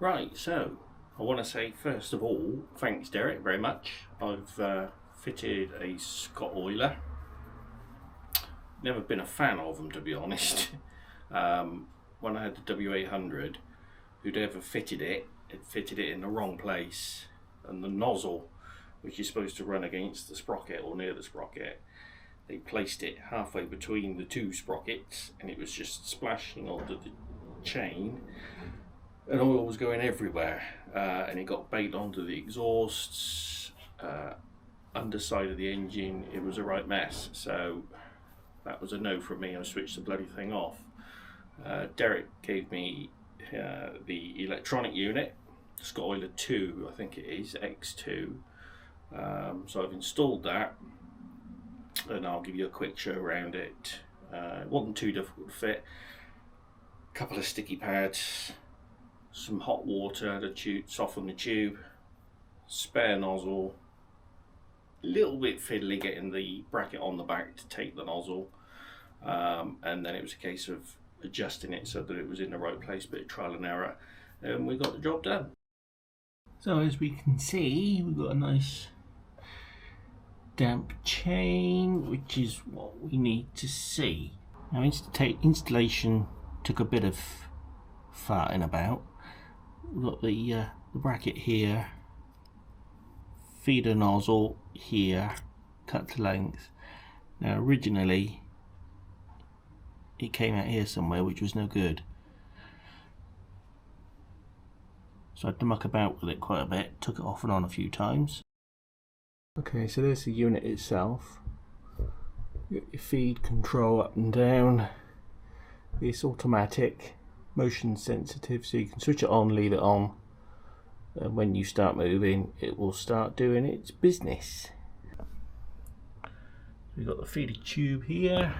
Right, so I want to say first of all, thanks Derek very much. I've fitted a Scottoiler. Never been a fan of them, to be honest. When I had the W800, whoever fitted it fitted it in the wrong place, and the nozzle, which is supposed to run against the sprocket or near the sprocket, they placed it halfway between the two sprockets, and it was just splashing onto the chain, and oil was going everywhere, and it got baked onto the exhausts, underside of the engine. It was a right mess, so that was a no from me. I switched the bloody thing off. Derek gave me the electronic unit, Scottoiler 2, I think it is, X2. So I've installed that, and I'll give you a quick show around it. It wasn't too difficult to fit. A couple of sticky pads, some hot water to soften the tube, spare nozzle, a little bit fiddly getting the bracket on the back to take the nozzle, and then it was a case of adjusting it so that it was in the right place, bit of trial and error, and we got the job done. So as we can see, we've got a nice damp chain, which is what we need to see. Now installation took a bit of farting about. We've got the bracket here, feeder nozzle here, cut to length. Now originally it came out here somewhere, which was no good, so I had to muck about with it quite a bit, took it off and on a few times. Okay, so there's the unit itself. You got your feed control up and down. It's automatic, motion sensitive, so you can switch it on, leave it on, and when you start moving it will start doing its business. We've got the feeder tube here,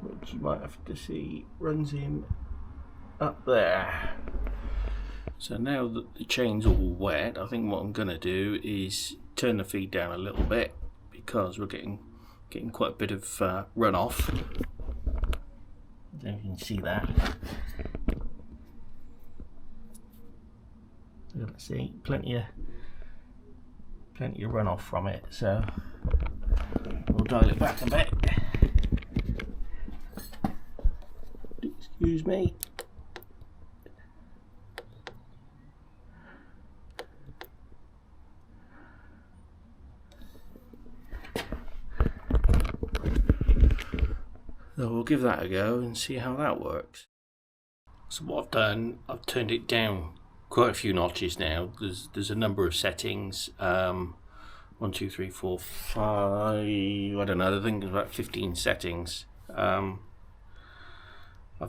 which you might have to see runs in up there. So now that the chain's all wet, I think what I'm going to do is turn the feed down a little bit, because we're getting quite a bit of runoff. I don't know if you can see that. Let's see, plenty of runoff from it, so we'll dial it back a bit. Excuse me. So we'll give that a go and see how that works. So what I've done, I've turned it down quite a few notches now. There's a number of settings. 1, 2, 3, 4, 5. I don't know. I think there's about 15 settings. I've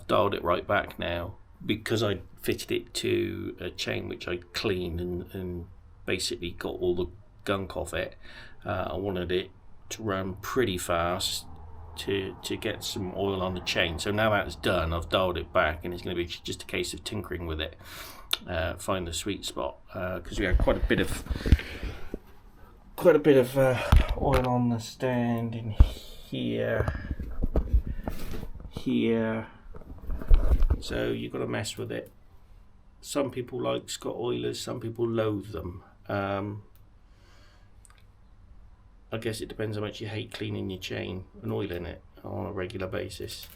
dialed it right back now because I fitted it to a chain which I cleaned and basically got all the gunk off it. I wanted it to run pretty fast to get some oil on the chain. So now that's done, I've dialed it back, and it's going to be just a case of tinkering with it, find the sweet spot, because we had quite a bit of oil on the stand in here, so you've got to mess with it. Some people like Scottoilers, some people loathe them. I guess it depends how much you hate cleaning your chain and oiling it on a regular basis.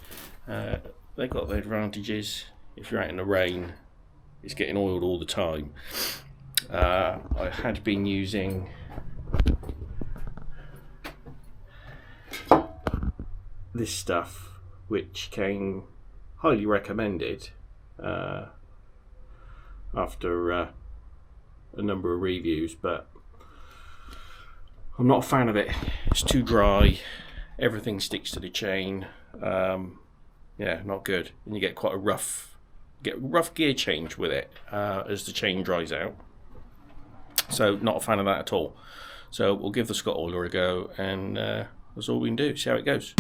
They've got their advantages. If you're out in the rain, it's getting oiled all the time. I had been using this stuff, which came highly recommended after a number of reviews, but I'm not a fan of it. It's too dry, everything sticks to the chain. Yeah, not good, and you get quite a rough gear change with it as the chain dries out, so not a fan of that at all. So we'll give the Scottoiler a go, and that's all we can do, see how it goes.